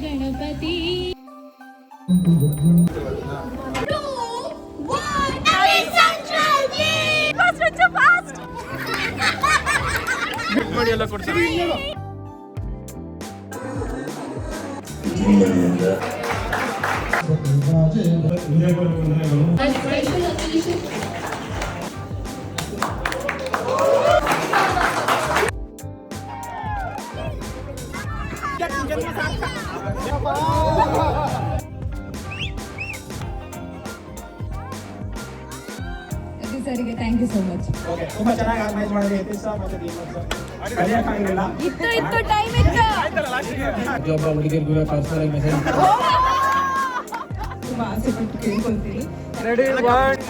ಗಣಪತಿ ಎಲ್ಲ ಕೊಡ್ತಾರೆ. ಸರಿಗೆ ಥ್ಯಾಂಕ್ ಯು ಸೋ ಮಚ್. ತುಂಬಾ ಚೆನ್ನಾಗಿ ಆರ್ಗನೈಸ್ ಮಾಡಿದ್ರಿ ಯತೀಶ್ ಸರ್ ಮತ್ತೆ ದೀಪಕ್ ಸರ್. ಕಲಿಯಕ್ಕಾಗಿಲ್ಲ. ಇತ್ತು ಟೈಮ್ ಇತ್ತು. ಒಬ್ಬ ಹುಡುಗಿರ್ಗೂ ಪರ್ಸನಲ್ ಆಗಿ ಮೆಸೇಜ್ ತುಂಬಾ ಆಸೆ ಪಟ್ಟು ಕೇಳ್ಕೊಂತೀನಿ. ರೆಡಿ 1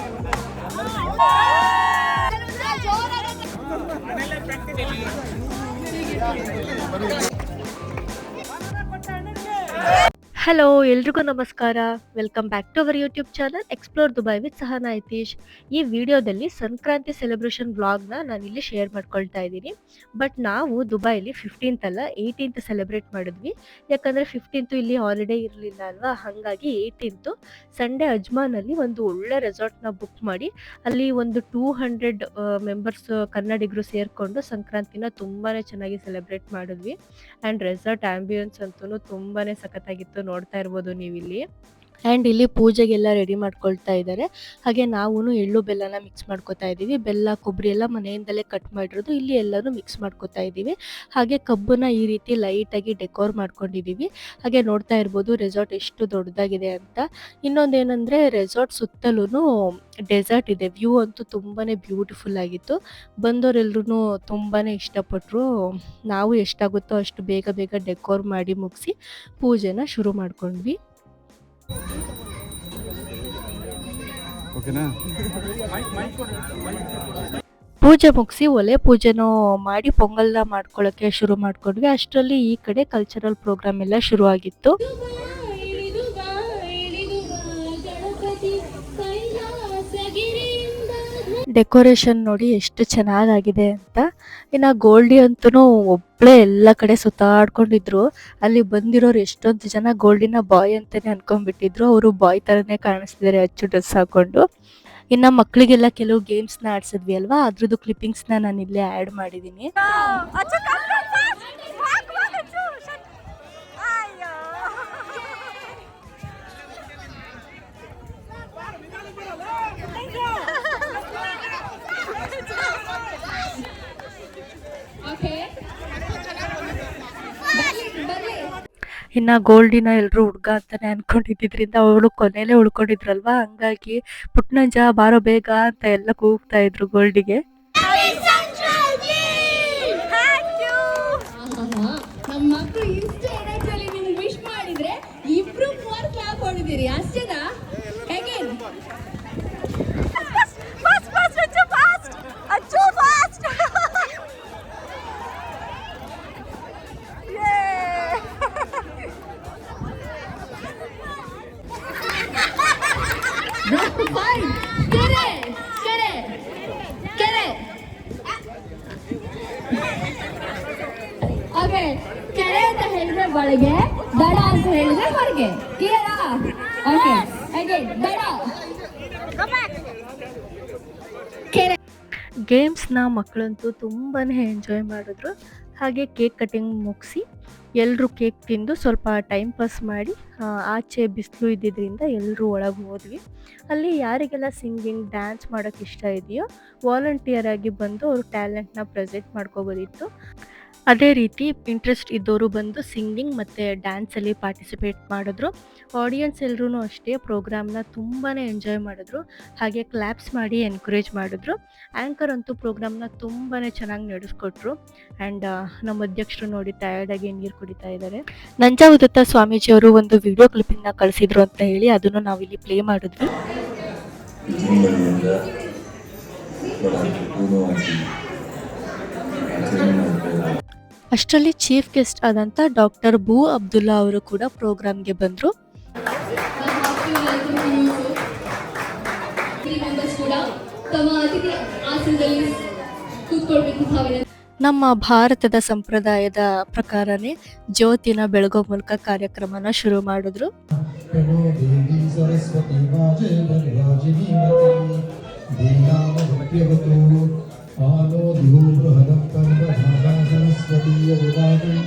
ಹಲೋ, ಎಲ್ರಿಗೂ ನಮಸ್ಕಾರ. Welcome back to our YouTube channel explore Dubai with Sahana Yatish. ಈ ವಿಡಿಯೋದಲ್ಲಿ ಸಂಕ್ರಾಂತಿ ಸೆಲೆಬ್ರೇಷನ್ ವ್ಲಾಗ್ನ ನಾನು ಇಲ್ಲಿ ಶೇರ್ ಮಾಡ್ಕೊಳ್ತಾ ಇದ್ದೀನಿ. ಬಟ್ ನಾವು ದುಬೈಲಿ 15th ಅಲ್ಲ 18th ಸೆಲೆಬ್ರೇಟ್ ಮಾಡಿದ್ವಿ. ಯಾಕಂದರೆ 15th ಇಲ್ಲಿ ಹಾಲಿಡೇ ಇರಲಿಲ್ಲ ಅಲ್ವಾ, ಹಾಗಾಗಿ 18th ಸಂಡೇ ಅಜ್ಮಾನಲ್ಲಿ ಒಂದು ಒಳ್ಳೆ ರೆಸಾರ್ಟ್ನ ಬುಕ್ ಮಾಡಿ ಅಲ್ಲಿ ಒಂದು 200 ಮೆಂಬರ್ಸ್ ಕನ್ನಡಿಗರು ಸೇರಿಕೊಂಡು ಸಂಕ್ರಾಂತಿನ ತುಂಬಾ ಚೆನ್ನಾಗಿ ಸೆಲೆಬ್ರೇಟ್ ಮಾಡಿದ್ವಿ. ಆ್ಯಂಡ್ ರೆಸಾರ್ಟ್ ಆ್ಯಂಬಿಯನ್ಸ್ ಅಂತೂ ತುಂಬಾ ಸಖತ್ತಾಗಿತ್ತು, ನೋಡ್ತಾ ಇರ್ಬೋದು ನೀವಿಲ್ಲಿ. ಆ್ಯಂಡ್ ಇಲ್ಲಿ ಪೂಜೆಗೆಲ್ಲ ರೆಡಿ ಮಾಡ್ಕೊಳ್ತಾ ಇದ್ದಾರೆ. ಹಾಗೆ ನಾವು ಎಳ್ಳು ಬೆಲ್ಲನ ಮಿಕ್ಸ್ ಮಾಡ್ಕೊತಾ ಇದ್ದೀವಿ. ಬೆಲ್ಲ ಕೊಬ್ಬರಿ ಎಲ್ಲ ಮನೆಯಿಂದಲೇ ಕಟ್ ಮಾಡಿರೋದು ಇಲ್ಲಿ ಎಲ್ಲರೂ ಮಿಕ್ಸ್ ಮಾಡ್ಕೊತಾ ಇದ್ದೀವಿ. ಹಾಗೆ ಕಬ್ಬನ್ನ ಈ ರೀತಿ ಲೈಟಾಗಿ ಡೆಕೋರ್ ಮಾಡ್ಕೊಂಡಿದ್ದೀವಿ. ಹಾಗೆ ನೋಡ್ತಾ ಇರ್ಬೋದು ರೆಸಾರ್ಟ್ ಎಷ್ಟು ದೊಡ್ಡದಾಗಿದೆ ಅಂತ. ಇನ್ನೊಂದೇನೆಂದರೆ ರೆಸಾರ್ಟ್ ಸುತ್ತಲೂ ಡೆಸರ್ಟ್ ಇದೆ. ವ್ಯೂ ಅಂತೂ ತುಂಬಾ ಬ್ಯೂಟಿಫುಲ್ ಆಗಿತ್ತು. ಬಂದವರೆಲ್ಲರೂ ತುಂಬಾ ಇಷ್ಟಪಟ್ಟರು. ನಾವು ಎಷ್ಟಾಗುತ್ತೋ ಅಷ್ಟು ಬೇಗ ಬೇಗ ಡೆಕೋರ್ ಮಾಡಿ ಮುಗಿಸಿ ಪೂಜೆನ ಶುರು ಮಾಡ್ಕೊಂಡ್ವಿ. ಪೂಜೆ ಮುಗಿಸಿ ಒಲೆ ಪೂಜೆನೂ ಮಾಡಿ ಪೊಂಗಲ್ನ ಮಾಡ್ಕೊಳ್ಳೋಕ್ಕೆ ಶುರು ಮಾಡ್ಕೊಂಡ್ವಿ. ಅಷ್ಟರಲ್ಲಿ ಈ ಕಡೆ ಕಲ್ಚರಲ್ ಪ್ರೋಗ್ರಾಮ್ ಎಲ್ಲ ಶುರು ಆಗಿತ್ತು. ಡೆಕೋರೇಷನ್ ನೋಡಿ ಎಷ್ಟು ಚೆನ್ನಾಗಿದೆ ಅಂತ. ಇನ್ನು ಗೋಲ್ಡಿ ಅಂತೂ ಒಬ್ಬಳೇ ಎಲ್ಲ ಕಡೆ ಸುತ್ತಾಡ್ಕೊಂಡಿದ್ರು. ಅಲ್ಲಿ ಬಂದಿರೋರು ಎಷ್ಟೊಂದು ಜನ ಗೋಲ್ಡಿನ ಬಾಯ್ ಅಂತಾನೆ ಅನ್ಕೊಂಡ್ಬಿಟ್ಟಿದ್ರು. ಅವರು ಬಾಯ್ ಥರನೇ ಕಾಣಿಸ್ತಿದ್ದಾರೆ ಅಚ್ಚು ಡ್ರೆಸ್ ಹಾಕೊಂಡು. ಇನ್ನು ಮಕ್ಕಳಿಗೆಲ್ಲ ಕೆಲವು ಗೇಮ್ಸ್ನ ಆಡಿಸಿದ್ವಿ ಅಲ್ವಾ, ಅದ್ರದ್ದು ಕ್ಲಿಪ್ಪಿಂಗ್ಸ್ನ ನಾನು ಇಲ್ಲೇ ಆ್ಯಡ್ ಮಾಡಿದ್ದೀನಿ. ಇನ್ನು ಗೋಲ್ಡಿನ ಎಲ್ಲರೂ ಹುಡುಗ ಅಂತಾನೆ ಅನ್ಕೊಂಡಿದ್ರಿಂದ ಅವಳು ಕೊನೆಯಲ್ಲೇ ಉಳ್ಕೊಂಡಿದ್ರಲ್ವಾ, ಹಂಗಾಗಿ ಪುಟ್ನಂಜ ಬಾರೋ ಬೇಗ ಅಂತ ಎಲ್ಲ ಕೂಗ್ತಾ ಇದ್ರು ಗೋಲ್ಡಿಗೆ. ನಮ್ಮ ಮಕ್ಕಳು ಇಷ್ಟು ಎನರ್ಜಿಯಲ್ಲಿ ನೀವು ವಿಶ್ ಮಾಡಿದ್ರೆ ಇಬ್ರು 4 ಕ್ಲಾಪ್ ಹೊಡೆದಿರಿ ಅಷ್ಟೇನಾ? ಹೇಗೆ ಕೆರೆ ಅಂತ ಹೇಳಿದ್ರೆ ಒಳಗೆ, ದಡ ಅಂತ ಹೇಳಿದ್ರೆ ಹೊರಗೆ. ಕ್ಲಿಯರಾ? ಓಕೆ, ಹಾಗೆ ದಡ ಕೆರೆ. ಗೇಮ್ಸ್ನ ಮಕ್ಕಳಂತೂ ತುಂಬಾ ಎಂಜಾಯ್ ಮಾಡಿದ್ರು. ಹಾಗೆ ಕೇಕ್ ಕಟಿಂಗ್ ಮುಗಿಸಿ ಎಲ್ಲರೂ ಕೇಕ್ ತಿಂದು ಸ್ವಲ್ಪ ಟೈಮ್ ಪಾಸ್ ಮಾಡಿ ಆಚೆ ಬಿಸಿಲು ಇದ್ದಿದ್ದರಿಂದ ಎಲ್ಲರೂ ಒಳಗೆ ಹೋದ್ವಿ. ಅಲ್ಲಿ ಯಾರಿಗೆಲ್ಲ ಸಿಂಗಿಂಗ್ ಡ್ಯಾನ್ಸ್ ಮಾಡೋಕ್ಕೆ ಇಷ್ಟ ಇದೆಯೋ ವಾಲಂಟಿಯರ್ ಆಗಿ ಬಂದು ಅವರು ಟ್ಯಾಲೆಂಟ್ನ ಪ್ರೆಸೆಂಟ್ ಮಾಡ್ಕೋಬೋದಿತ್ತು. ಅದೇ ರೀತಿ ಇಂಟ್ರೆಸ್ಟ್ ಇದ್ದವರು ಬಂದು ಸಿಂಗಿಂಗ್ ಮತ್ತು ಡ್ಯಾನ್ಸಲ್ಲಿ ಪಾರ್ಟಿಸಿಪೇಟ್ ಮಾಡಿದ್ರು. ಆಡಿಯನ್ಸ್ ಎಲ್ಲರೂ ಅಷ್ಟೇ ಪ್ರೋಗ್ರಾಮ್ನ ತುಂಬಾ ಎಂಜಾಯ್ ಮಾಡಿದ್ರು. ಹಾಗೆ ಕ್ಲಾಪ್ಸ್ ಮಾಡಿ ಎನ್ಕರೇಜ್ ಮಾಡಿದ್ರು. ಆ್ಯಂಕರ್ ಅಂತೂ ಪ್ರೋಗ್ರಾಮ್ನ ತುಂಬಾ ಚೆನ್ನಾಗಿ ನಡೆಸ್ಕೊಟ್ರು. ಆ್ಯಂಡ್ ನಮ್ಮ ಅಧ್ಯಕ್ಷರು ನೋಡಿ ಟಯರ್ಡಾಗಿ ನೀರು ಕುಡಿತಾ ಇದ್ದಾರೆ. ನಂಜಾವದತ್ತ ಸ್ವಾಮೀಜಿಯವರು ಒಂದು ವಿಡಿಯೋ ಕ್ಲಿಪ್ಪಿಂಗ್ನ ಕಳಿಸಿದ್ರು ಅಂತ ಹೇಳಿ ಅದನ್ನು ನಾವಿಲ್ಲಿ ಪ್ಲೇ ಮಾಡಿದ್ವಿ. ಅಷ್ಟರಲ್ಲಿ ಚೀಫ್ ಗೆಸ್ಟ್ ಆದಂಥ ಡಾಕ್ಟರ್ ಬೂ ಅಬ್ದುಲ್ಲಾ ಅವರು ಕೂಡ ಪ್ರೋಗ್ರಾಮ್ಗೆ ಬಂದರು. ನಮ್ಮ ಭಾರತದ ಸಂಪ್ರದಾಯದ ಪ್ರಕಾರನೇ ಜ್ಯೋತಿನ ಬೆಳಗೋ ಮೂಲಕ ಕಾರ್ಯಕ್ರಮನ ಶುರು ಮಾಡಿದ್ರು. प्रणो देवी सरस्वती वाजे वनराजिनीवती दीनामभ्यवतु आनो दिवो बृहदं पर्वधामा सरस्वती यजमानं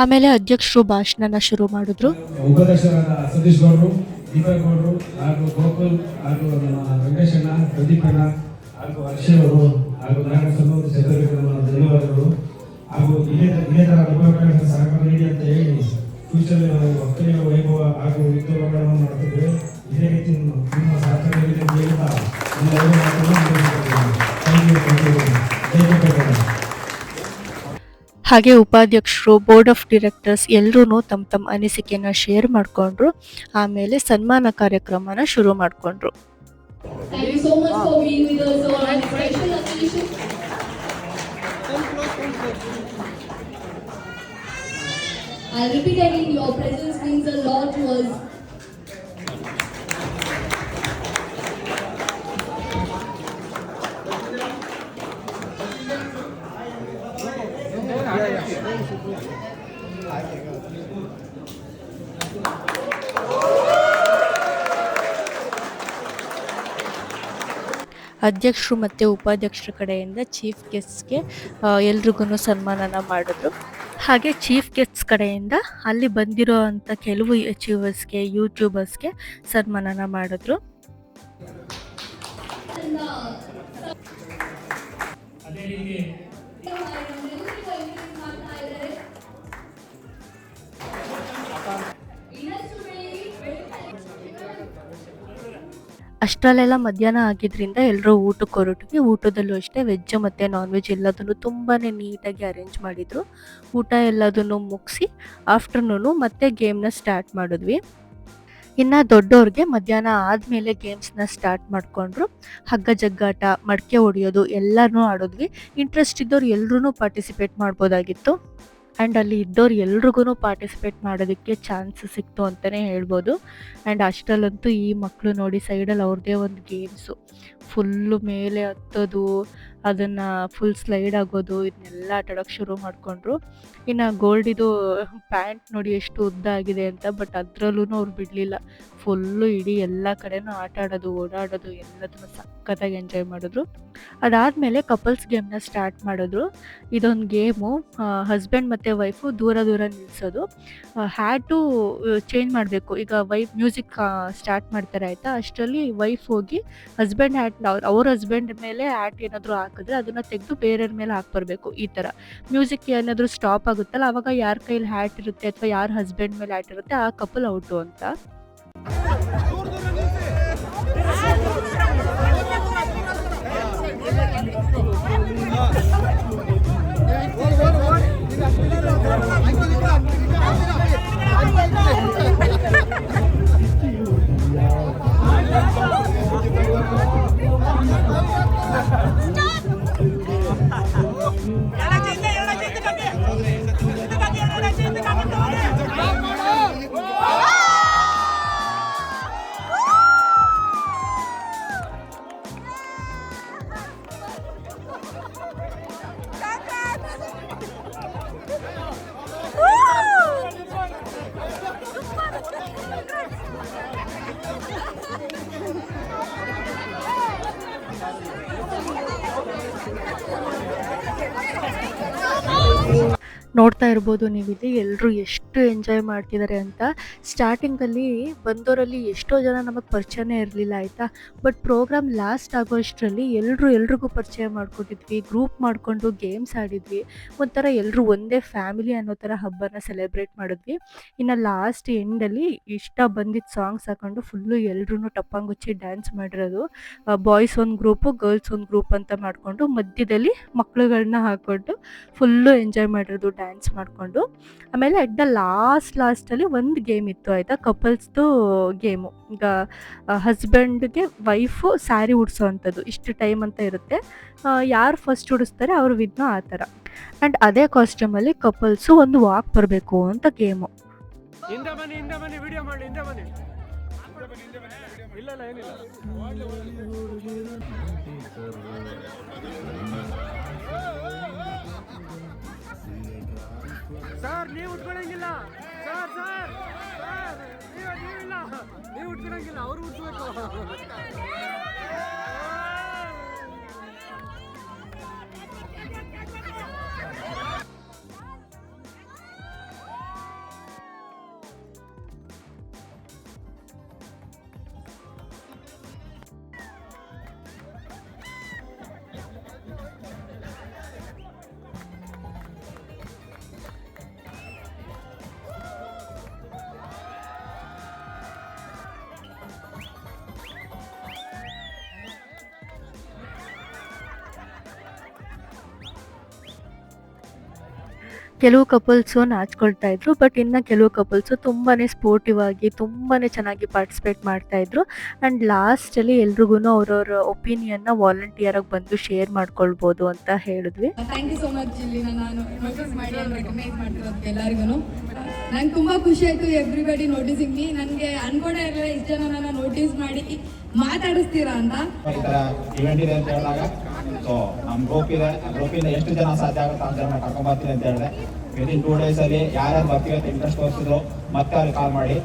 ಆಮೇಲೆ ಅಧ್ಯಕ್ಷರು ಭಾಷಣನ ಶುರು ಮಾಡಿದ್ರು. ಉಪಾಧ್ಯಕ್ಷರಾದ ಸತೀಶ್ ಗೌಡರು, ದೀಪಕ್ ಗೌಡರು ಹಾಗೂ ಗೋಕುಲ್ ಹಾಗೂ ನಮ್ಮ ವೆಂಕಟೇಶಣ್ಣ, ಪ್ರದೀಪಣ್ಣ ಹಾಗೂ ಹರ್ಷವರು ಹಾಗೂ ನಾಗಸನೂರು ಸದಸ್ಯರಿಗೆ ಧನ್ಯವಾದಗಳು. ಹಾಗೂ ಇದೇ ಥರ ಡಿಪಾರ್ಟ್ಮೆಂಟ್ ಸಹಕಾರ ನೀಡಿ ಅಂತ ಹೇಳಿ ಫ್ಯೂಚರ್ ಭಕ್ತಿಯ ವೈಭವ ಹಾಗೂ ಉದ್ಯೋಗಗಳನ್ನು ಮಾಡುತ್ತಿದ್ದೇವೆ. ಇದೇ ರೀತಿ ನಿಮ್ಮ ಸಹಕಾರ ನೀಡಿ ಅಂತ ಹೇಳ್ತಾ ಹಾಗೆ ಉಪಾಧ್ಯಕ್ಷರು, ಬೋರ್ಡ್ ಆಫ್ ಡೈರೆಕ್ಟರ್ಸ್ ಎಲ್ಲರೂ ತಮ್ಮ ಅನಿಸಿಕೆನ ಶೇರ್ ಮಾಡಿಕೊಂಡ್ರು. ಆಮೇಲೆ ಸನ್ಮಾನ ಕಾರ್ಯಕ್ರಮನ ಶುರು ಮಾಡಿಕೊಂಡ್ರು. Thank you so much for being with us on our special occasion. I'll repeat again, your presence means a lot to us. ಅಧ್ಯಕ್ಷರು ಮತ್ತು ಉಪಾಧ್ಯಕ್ಷರ ಕಡೆಯಿಂದ ಚೀಫ್ ಗೆಸ್ಟ್ಗೆ ಎಲ್ರಿಗೂ ಸನ್ಮಾನನ ಮಾಡಿದ್ರು. ಹಾಗೆ ಚೀಫ್ ಗೆಸ್ಟ್ಸ್ ಕಡೆಯಿಂದ ಅಲ್ಲಿ ಬಂದಿರೋ ಅಂಥ ಕೆಲವು ಅಚೀವರ್ಸ್ಗೆ, ಯೂಟ್ಯೂಬರ್ಸ್ಗೆ ಸನ್ಮಾನನ ಮಾಡಿದ್ರು. ಅಷ್ಟರಲ್ಲೆಲ್ಲ ಮಧ್ಯಾಹ್ನ ಆಗಿದ್ರಿಂದ ಎಲ್ಲರೂ ಊಟಕ್ಕೆ ಹೊರಟ್ವಿ. ಊಟದಲ್ಲೂ ಅಷ್ಟೇ ವೆಜ್ ಮತ್ತು ನಾನ್ ವೆಜ್ ಎಲ್ಲದನ್ನು ತುಂಬಾ ನೀಟಾಗಿ ಅರೇಂಜ್ ಮಾಡಿದರು. ಊಟ ಎಲ್ಲದನ್ನು ಮುಗಿಸಿ ಆಫ್ಟರ್ನೂನು ಮತ್ತೆ ಗೇಮ್ನ ಸ್ಟಾರ್ಟ್ ಮಾಡಿದ್ವಿ. ಇನ್ನು ದೊಡ್ಡವ್ರಿಗೆ ಮಧ್ಯಾಹ್ನ ಆದಮೇಲೆ ಗೇಮ್ಸ್ನ ಸ್ಟಾರ್ಟ್ ಮಾಡಿಕೊಂಡ್ರು. ಹಗ್ಗ ಜಗ್ಗಾಟ, ಮಡಕೆ ಹೊಡೆಯೋದು ಎಲ್ಲನೂ ಆಡಿದ್ವಿ. ಇಂಟ್ರೆಸ್ಟ್ ಇದ್ದವ್ರು ಎಲ್ಲರೂ ಪಾರ್ಟಿಸಿಪೇಟ್ ಮಾಡ್ಬೋದಾಗಿತ್ತು. ಆ್ಯಂಡ್ ಅಲ್ಲಿ ಇದ್ದವ್ರು ಎಲ್ರಿಗೂ ಪಾರ್ಟಿಸಿಪೇಟ್ ಮಾಡೋದಕ್ಕೆ ಚಾನ್ಸ್ ಸಿಕ್ತು ಅಂತಲೇ ಹೇಳ್ಬೋದು. ಆ್ಯಂಡ್ ಅಷ್ಟರಲ್ಲಂತೂ ಈ ಮಕ್ಕಳು ನೋಡಿ ಸೈಡಲ್ಲಿ ಅವ್ರದ್ದೇ ಒಂದು ಗೇಮ್ಸು, ಫುಲ್ಲು ಮೇಲೆ ಹತ್ತೋದು, ಅದನ್ನು ಫುಲ್ ಸ್ಲೈಡ್ ಆಗೋದು, ಇದನ್ನೆಲ್ಲ ಆಟಾಡೋಕ್ಕೆ ಶುರು ಮಾಡಿಕೊಂಡ್ರು. ಇನ್ನು ಗೋಲ್ಡಿದು ಪ್ಯಾಂಟ್ ನೋಡಿ ಎಷ್ಟು ಉದ್ದ ಆಗಿದೆ ಅಂತ, ಬಟ್ ಅದರಲ್ಲೂ ಅವ್ರು ಬಿಡಲಿಲ್ಲ. ಫುಲ್ಲು ಇಡೀ ಎಲ್ಲ ಕಡೆನೂ ಆಟ ಆಡೋದು, ಓಡಾಡೋದು ಎಲ್ಲದನ್ನು ಸಖತ್ತಾಗಿ ಎಂಜಾಯ್ ಮಾಡಿದ್ರು. ಅದಾದಮೇಲೆ ಕಪಲ್ಸ್ ಗೇಮ್ನ ಸ್ಟಾರ್ಟ್ ಮಾಡಿದ್ರು. ಇದೊಂದು ಗೇಮು, ಹಸ್ಬೆಂಡ್ ಮತ್ತು ವೈಫು ದೂರ ದೂರ ನಿಲ್ಲಿಸೋದು. ಹ್ಯಾಟು ಚೇಂಜ್ ಮಾಡಬೇಕು. ಈಗ ವೈಫ್ ಮ್ಯೂಸಿಕ್ ಸ್ಟಾರ್ಟ್ ಮಾಡ್ತಾರೆ ಆಯಿತಾ, ಅಷ್ಟರಲ್ಲಿ ವೈಫ್ ಹೋಗಿ ಹಸ್ಬೆಂಡ್ ಹ್ಯಾಟ್ ಅವ್ರ ಹಸ್ಬೆಂಡ್ ಮೇಲೆ ಹ್ಯಾಟ್ ಏನಾದರೂ ಹಾಕಿದ್ರೆ ಅದನ್ನು ತೆಗೆದು ಬೇರೆಯವ್ರ ಮೇಲೆ ಹಾಕ್ಬರ್ಬೇಕು. ಈ ಥರ ಮ್ಯೂಸಿಕ್ ಏನಾದರೂ ಸ್ಟಾಪ್ ಆಗುತ್ತಲ್ಲ, ಆವಾಗ ಯಾರ ಕೈಲಿ ಹ್ಯಾಟ್ ಇರುತ್ತೆ ಅಥವಾ ಯಾರ ಹಸ್ಬೆಂಡ್ ಮೇಲೆ ಹ್ಯಾಟ್ ಇರುತ್ತೆ ಆ ಕಪಲ್ ಔಟು ಅಂತ. ನೋಡ್ತಾ ಇರ್ಬೋದು ನೀವಿಲ್ಲಿ ಎಲ್ಲರೂ ಎಷ್ಟು ಎಂಜಾಯ್ ಮಾಡ್ತಿದ್ದಾರೆ ಅಂತ. ಸ್ಟಾರ್ಟಿಂಗಲ್ಲಿ ಬಂದವರಲ್ಲಿ ಎಷ್ಟೋ ಜನ ನಮಗೆ ಪರಿಚಯನೇ ಇರಲಿಲ್ಲ ಆಯಿತಾ, ಬಟ್ ಪ್ರೋಗ್ರಾಮ್ ಲಾಸ್ಟ್ ಆಗೋಷ್ಟರಲ್ಲಿ ಎಲ್ರಿಗೂ ಪರಿಚಯ ಮಾಡ್ಕೊಟ್ಟಿದ್ವಿ. ಗ್ರೂಪ್ ಮಾಡಿಕೊಂಡು ಗೇಮ್ಸ್ ಆಡಿದ್ವಿ. ಒಂಥರ ಎಲ್ಲರೂ ಒಂದೇ ಫ್ಯಾಮಿಲಿ ಅನ್ನೋ ಥರ ಹಬ್ಬನ ಸೆಲೆಬ್ರೇಟ್ ಮಾಡಿದ್ವಿ. ಇನ್ನು ಲಾಸ್ಟ್ ಎಂಡಲ್ಲಿ ಇಷ್ಟ ಬಂದಿದ್ದ ಸಾಂಗ್ಸ್ ಹಾಕೊಂಡು ಫುಲ್ಲು ಎಲ್ಲರೂ ಟಪ್ಪಂಗುಚ್ಚಿ ಡ್ಯಾನ್ಸ್ ಮಾಡಿರೋದು. ಬಾಯ್ಸ್ ಒಂದು ಗ್ರೂಪು, ಗರ್ಲ್ಸ್ ಒಂದು ಗ್ರೂಪ್ ಅಂತ ಮಾಡಿಕೊಂಡು ಮಧ್ಯದಲ್ಲಿ ಮಕ್ಕಳುಗಳನ್ನ ಹಾಕ್ಕೊಂಡು ಫುಲ್ಲು ಎಂಜಾಯ್ ಮಾಡಿರೋದು ಡ್ಯಾನ್ಸ್ ಮಾಡಿಕೊಂಡು. ಆಮೇಲೆ ಅಟ್ ದ ಲಾಸ್ಟಲ್ಲಿ ಒಂದು ಗೇಮ್ ಇತ್ತು ಆಯಿತಾ, ಕಪಲ್ಸ್ದು ಗೇಮು. ಈಗ ಹಸ್ಬೆಂಡ್ಗೆ ವೈಫು ಸ್ಯಾರಿ ಉಡಿಸೋ ಅಂಥದ್ದು, ಇಷ್ಟು ಟೈಮ್ ಅಂತ ಇರುತ್ತೆ. ಯಾರು ಫಸ್ಟ್ ಉಡಿಸ್ತಾರೆ ಅವ್ರು ವಿನ್ನೋ ಆ ಥರ. ಆ್ಯಂಡ್ ಅದೇ ಕಾಸ್ಟ್ಯೂಮಲ್ಲಿ ಕಪಲ್ಸು ಒಂದು ವಾಕ್ ಬರಬೇಕು ಅಂತ ಗೇಮು. ನೀವು ಉಟ್ಕೊಳಂಗಿಲ್ಲ ಸರ್ ಸರ್ ಸರ್ ನೀವಿಲ್ಲ ನೀವು ಉಟ್ಕೊಳಂಗಿಲ್ಲ ಅವರು ಉಟ್ಬೇಕು. ಕೆಲವು ಕಪಲ್ಸು ನಾಚ್ಕೊಳ್ತಾ ಇದ್ರು, ಬಟ್ ಇನ್ನು ಕೆಲವು ಕಪಲ್ಸು ತುಂಬಾ ಸ್ಪೋರ್ಟಿವ್ ಆಗಿ ತುಂಬಾ ಚೆನ್ನಾಗಿ ಪಾರ್ಟಿಸಿಪೇಟ್ ಮಾಡ್ತಾ ಇದ್ರು. ಆ್ಯಂಡ್ ಲಾಸ್ಟಲ್ಲಿ ಎಲ್ರಿಗೂ ಅವ್ರವ್ರ ಒಪಿನಿಯನ್ನ ವಾಲಂಟಿಯರಾಗಿ ಬಂದು ಶೇರ್ ಮಾಡ್ಕೊಳ್ಬೋದು ಅಂತ ಹೇಳಿದ್ವಿ. ಥ್ಯಾಂಕ್ ಯು ಸೋ ಮಚ್ ಇಲ್ಲಿ ನಾನು ನೋಟಿಸ್ ಮಾಡಿ ರೆಕಗ್ನೈಸ್ ಮಾಡ್ತಿರೋದಕ್ಕೆ ಎಲ್ಲರಿಗೂ. ನಂಗೆ ತುಂಬ ಖುಷಿ ಆಯಿತು ಎವ್ರಿಬಡಿ ನೋಟಿಸಿಂಗ್ ಮೀ. ನನಗೆ ಅನ್ಕೊಂಡೇ ಇರಲಿಲ್ಲ ಇಷ್ಟು ಜನ ನನ್ನ ನೋಟಿಸ್ ಮಾಡಿ ಮಾತಾಡಿಸ್ತೀರಾ ಅಂತ. ಈ ಥರ ಇವೆಂಟ್ ಇದೆ ಅಂತ ಹೇಳಿದಾಗ ಸೊ ನಮ್ಮ ಗ್ರೂಪ್ ಇದೆ, ಆ ಗ್ರೂಪಿಂದ ಎಷ್ಟು ಜನ ಸಾಧ್ಯ ಆಗುತ್ತೆ ಅಂತ ಜನ ಕರ್ಕೊಂಡ್ಬರ್ತೀನಿ ಅಂತ ಹೇಳಿದೆ. ವಿದಿನ್ 2 ಡೇಸಲ್ಲಿ ಯಾರ್ಯಾರು ಬರ್ತೀವಿ ಅಂತ ಇಂಟ್ರೆಸ್ಟ್ ತೋರಿಸಿದ್ರು ಮತ್ತೆ ಅವ್ರಿಗೆ ಕಾಲ್ ಮಾಡಿ.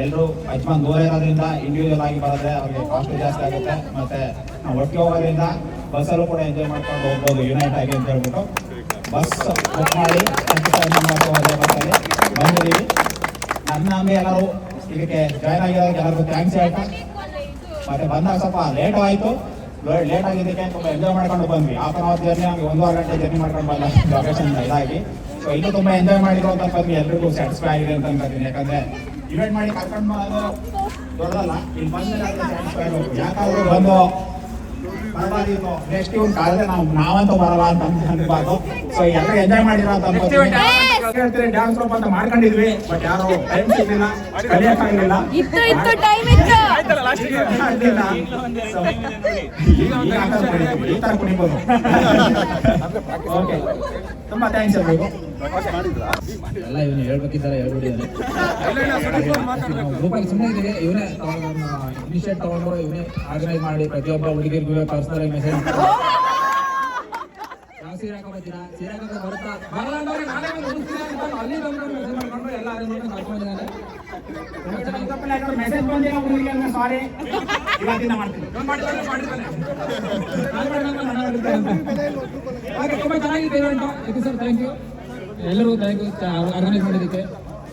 ಎಲ್ಲರೂ ಯಜಮಾನ್ ದೂರ ಇರೋದ್ರಿಂದ ಇಂಡಿವಿಜುವಲ್ ಆಗಿ ಬರೋದ್ರೆ ಅವ್ರಿಗೆ ಕಾಸ್ಟ್ ಜಾಸ್ತಿ ಆಗುತ್ತೆ. ಮತ್ತೆ ನಾವು ಒಟ್ಟಿಗೆ ಹೋಗೋದ್ರಿಂದ ಬಸ್ಸಲ್ಲೂ ಕೂಡ ಎಂಜಾಯ್ ಮಾಡ್ಕೊಂಡು ಹೋಗ್ಬೋದು ಯುನೈಟ್ ಆಗಿ ಅಂತ ಹೇಳ್ಬಿಟ್ಟು ಬಸ್ ಬುಕ್ ಮಾಡಿ ಬಸ್ಸಲ್ಲಿ ಬಂದಿದ್ದೀವಿ. ನಮಗೆ ಎಲ್ಲರೂ ಇದಕ್ಕೆ ಜಾಯ್ನ್ ಆಗಿರೋದಕ್ಕೆ ಎಲ್ಲರಿಗೂ ಥ್ಯಾಂಕ್ಸ್ ಹೇಳ್ತಾ, ಮತ್ತೆ ಬಂದಾಗ ಸ್ವಲ್ಪ ಲೇಟ್ ಆಯಿತು. ಲೇಟ್ ಆಗಿದ್ದಕ್ಕೆ ತುಂಬ ಎಂಜಾಯ್ ಮಾಡ್ಕೊಂಡು ಬಂದ್ವಿ. ಹಾಫ್ ಅನ್ ಅವರ್ ಜರ್ನಿ ನಮಗೆ 1.5 ಗಂಟೆ ಜರ್ನಿ ಮಾಡ್ಕೊಂಡು ಬಂದ ಲೊಕೇಶನ್ ಇದಾಗಿ. ಸೊ ಇನ್ನೂ ತುಂಬ ಎಂಜಾಯ್ ಮಾಡಿರೋ ಅಂತ ಬಂದ್ವಿ. ಎಲ್ರಿಗೂ ಸ್ಯಾಟಿಸ್ಫೈ ಆಗಿದೆ ಅಂತ ಅನ್ಕೋತೀನಿ. ಯಾಕಂದರೆ ಇವೆಂಟ್ ಮಾಡಿ ಕರ್ಕೊಂಡು ಬರೋದು ದೊಡ್ಡದಲ್ಲ, ಇಲ್ಲಿ ಬಂದ್ಮೇಲೆ ಸ್ಯಾಟಿಸ್ಫೈ ಆಗೋದು. ಯಾಕಾದ್ರೂ ಬಂದು ಬರಬಾರ್ದಿತ್ತು ನೆಕ್ಸ್ಟ್ ಇವ್ನು ಕಾಲದೇ ನಾವಂತೂ ಬರಲ್ಲ ಅಂತ ಅನ್ಬಾರ್ದು. ಸೊ ಎಲ್ಲ ಎಂಜಾಯ್ ಮಾಡಿರೋ ಅಂತ ಅನ್ಕೋತೀನಿ. ಡ್ಯಾನ್ಸ್ ಗ್ರೂಪ್ ಅಂತ ಮಾಡ್ಕೊಂಡಿದ್ವಿ, ಬಟ್ ಯಾರು ಟೈಮ್ ಸಿಗಲಿಲ್ಲ, ಕಲಿಯಕ್ಕಾಗಲಿಲ್ಲ. ಈ ತರ ಕುಣಿಬೋದು. ಓಕೆ, ತುಂಬಾ ಥ್ಯಾಂಕ್ಸ್ ಎಲ್ರಿಗೂ. ಎಲ್ಲ ಇವನು ಹೇಳ್ಬೇಕಿದ್ದಾರೆ ಹೇಳ್ಬಿಟ್ಟಿದ್ದಾರೆ. ಗ್ರೂಪಲ್ಲಿ ಸುಮ್ಮನೆ ಇದ್ದೀವಿ, ಇವನೇ ಇನಿಷಿಯೇಟ್ ತಗೊಂಡು ಇವನೇ ಆರ್ಗನೈಸ್ ಮಾಡಿ ಪ್ರತಿಯೊಬ್ಬ ಹುಡುಗಿರ್ಗೂ ಪರ್ಸನಲ್ ಆಗಿ ಮೆಸೇಜ್ ಯಾವ ಸೀರೆ ಹಾಕೊಂಡ್ಬರ್ತೀರಾ, ಸೀರೆ ಹಾಕೋಕೆ ಬರುತ್ತಾ ಬರಲ್ಲ ಅಂದ್ರೆ ನಾನೇ ಅಲ್ಲಿ ಬಂದು ಮೆಸೇಜ್ ಮಾಡ್ಕೊಂಡು ಎಲ್ಲ ಅರೇಂಜ್ಮೆಂಟ್ ಮಾಡ್ಕೊಂಡಿದ್ದಾನೆ. ಮೆಸೇಜ್ ಬಂದಿರೋ ಹುಡುಗಿಗೆ ಸಾರಿ, ಇವತ್ತಿಂದ ಮಾಡ್ತೀನಿ. ತುಂಬಾ ಚೆನ್ನಾಗಿದೆ ಇವೆಂಟ್ ಸರ್. ಥ್ಯಾಂಕ್ ಯು ಎಲ್ಲರೂ, ಥ್ಯಾಂಕ್ ಯು ಆರ್ಗನೈಸ್ ಮಾಡಿದ್ದಕ್ಕೆ.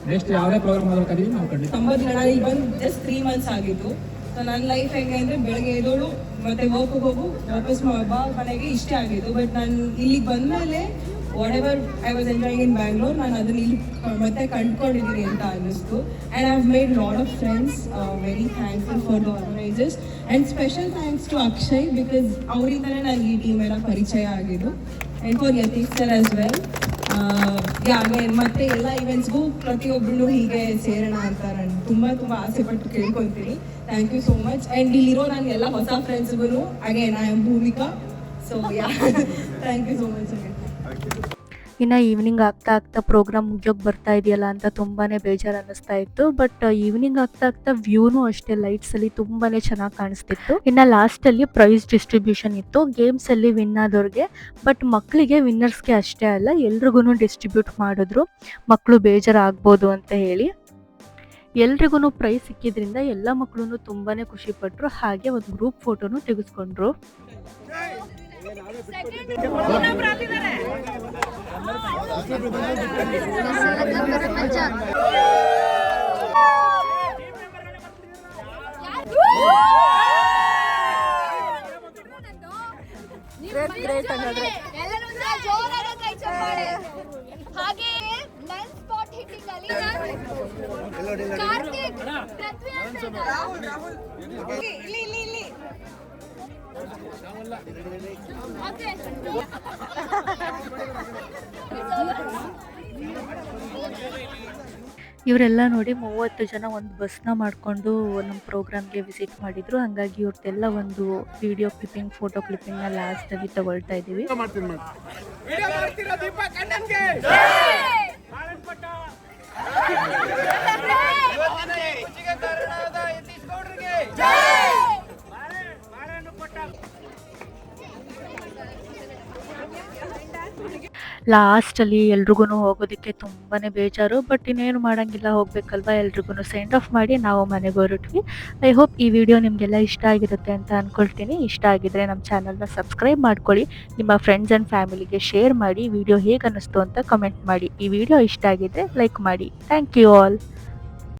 ನೆಕ್ಸ್ಟ್ ಯಾವುದೇ ಪ್ರೋಗ್ರಾಮ್ ಆದ್ರೂ ಕರೀರಿ, ನಾವು ಖಂಡಿತ. 90 ಜನ ಈಗ ಬಂದು ಜಸ್ಟ್ 3 ಮಂತ್ಸ್ ಆಗಿತ್ತು. ಸೊ ನನ್ನ ಲೈಫ್ ಹೆಂಗೆ ಅಂದರೆ ಬೆಳಗ್ಗೆ ಎದ್ದೋಳು ಮತ್ತೆ ವರ್ಕ್ಗೆ ಹೋಗು ವಾಪಸ್ ಬಾ ಮನೆಗೆ ಇಷ್ಟೇ ಆಗಿತ್ತು. ಬಟ್ ನಾನು ಇಲ್ಲಿಗೆ ಬಂದಮೇಲೆ whatever I was enjoying in Bangalore, ನಾನು ಅದನ್ನ ಇಲ್ಲಿ ಮತ್ತೆ ಕಂಡುಕೊಂಡಿದ್ದೀನಿ ಅಂತ ಅನ್ನಿಸ್ತು. And I have made lot of friends. Very thankful for the organisers and special thanks to Akshay, because ಅವರಿಂದಲೇ ನನಗೆ ಈ ಟೀಮ್ ಎಲ್ಲ ಪರಿಚಯ ಆಗಿದ್ದು. And for Yatish sir as well. ಮತ್ತೆ ಎಲ್ಲ ಇವೆಂಟ್ಸ್ಗೂ ಪ್ರತಿಯೊಬ್ಬರು ಹೀಗೆ ಸೇರೋಣ ಅಂತ ನಾನು ತುಂಬ ಆಸೆ ಪಟ್ಟು ಕೇಳ್ಕೊತೀನಿ. Thank you so much. And ಇಲ್ಲಿರೋ ನನಗೆಲ್ಲ ಹೊಸ ಫ್ರೆಂಡ್ಸ್ಗೂ again I am Bhumika. So thank you so much again. ಇನ್ನು ಈವ್ನಿಂಗ್ ಆಗ್ತಾ ಪ್ರೋಗ್ರಾಮ್ ಮುಗಿಯೋಕೆ ಬರ್ತಾ ಇದೆಯಲ್ಲ ಅಂತ ತುಂಬಾ ಬೇಜಾರು ಅನ್ನಿಸ್ತಾ ಇತ್ತು. ಬಟ್ ಈವ್ನಿಂಗ್ ಆಗ್ತಾ ವ್ಯೂನು ಅಷ್ಟೇ ಲೈಟ್ಸಲ್ಲಿ ತುಂಬಾ ಚೆನ್ನಾಗಿ ಕಾಣಿಸ್ತಿತ್ತು. ಇನ್ನು ಲಾಸ್ಟಲ್ಲಿ ಪ್ರೈಸ್ ಡಿಸ್ಟ್ರಿಬ್ಯೂಷನ್ ಇತ್ತು ಗೇಮ್ಸಲ್ಲಿ ವಿನ್ ಆದವ್ರಿಗೆ. ಬಟ್ ಮಕ್ಕಳಿಗೆ ವಿನ್ನರ್ಸ್ಗೆ ಅಷ್ಟೇ ಅಲ್ಲ, ಎಲ್ರಿಗೂ ಡಿಸ್ಟ್ರಿಬ್ಯೂಟ್ ಮಾಡಿದ್ರು, ಮಕ್ಕಳು ಬೇಜಾರಾಗ್ಬೋದು ಅಂತ ಹೇಳಿ. ಎಲ್ರಿಗೂ ಪ್ರೈಸ್ ಸಿಕ್ಕಿದ್ರಿಂದ ಎಲ್ಲ ಮಕ್ಕಳು ತುಂಬಾ ಖುಷಿಪಟ್ಟರು. ಹಾಗೆ ಒಂದು ಗ್ರೂಪ್ ಫೋಟೋನು ತೆಗೆಸ್ಕೊಂಡ್ರು. ಹಾಗೆ ನನ್ ಸ್ಪಾಟ್ ಹಿಟ್ಟಿಂಗ್ ಅಲ್ಲಿ ಕಾರ್ತಿಕ್ ಪೃಥ್ವಿ ಅಂತ ಇಲ್ಲಿ ಓಕೆ ಇವರೆಲ್ಲ ನೋಡಿ 30 ಜನ ಒಂದು ಬಸ್ನ ಮಾಡಿಕೊಂಡು ನಮ್ಮ ಪ್ರೋಗ್ರಾಮ್ಗೆ ವಿಸಿಟ್ ಮಾಡಿದ್ರು. ಹಾಗಾಗಿ ಇವ್ರದ್ದೆಲ್ಲ ಒಂದು ವಿಡಿಯೋ ಕ್ಲಿಪ್ಪಿಂಗ್, ಫೋಟೋ ಕ್ಲಿಪ್ಪಿಂಗ್ನ ಲಾಸ್ಟಲ್ಲಿ ತಗೊಳ್ತಾ ಇದ್ದೀವಿ. ಲಾಸ್ಟಲ್ಲಿ ಎಲ್ರಿಗೂ ಹೋಗೋದಕ್ಕೆ ತುಂಬಾ ಬೇಜಾರು. ಬಟ್ ಇನ್ನೇನು ಮಾಡೋಂಗಿಲ್ಲ, ಹೋಗ್ಬೇಕಲ್ವಾ. ಎಲ್ರಿಗೂ ಸೆಂಡ್ ಆಫ್ ಮಾಡಿ ನಾವು ಮನೆಗೆ ಹೊರಟ್ವಿ. ಐ ಹೋಪ್ ಈ ವಿಡಿಯೋ ನಿಮಗೆಲ್ಲ ಇಷ್ಟ ಆಗಿರುತ್ತೆ ಅಂತ ಅಂದ್ಕೊಳ್ತೀನಿ. ಇಷ್ಟ ಆಗಿದ್ರೆ ನಮ್ಮ ಚಾನಲ್ನ ಸಬ್ಸ್ಕ್ರೈಬ್ ಮಾಡ್ಕೊಳ್ಳಿ, ನಿಮ್ಮ ಫ್ರೆಂಡ್ಸ್ ಆ್ಯಂಡ್ ಫ್ಯಾಮಿಲಿಗೆ ಶೇರ್ ಮಾಡಿ. ವಿಡಿಯೋ ಹೇಗೆ ಅನ್ನಿಸ್ತು ಅಂತ ಕಮೆಂಟ್ ಮಾಡಿ. ಈ ವಿಡಿಯೋ ಇಷ್ಟ ಆಗಿದ್ರೆ ಲೈಕ್ ಮಾಡಿ. Thank you all.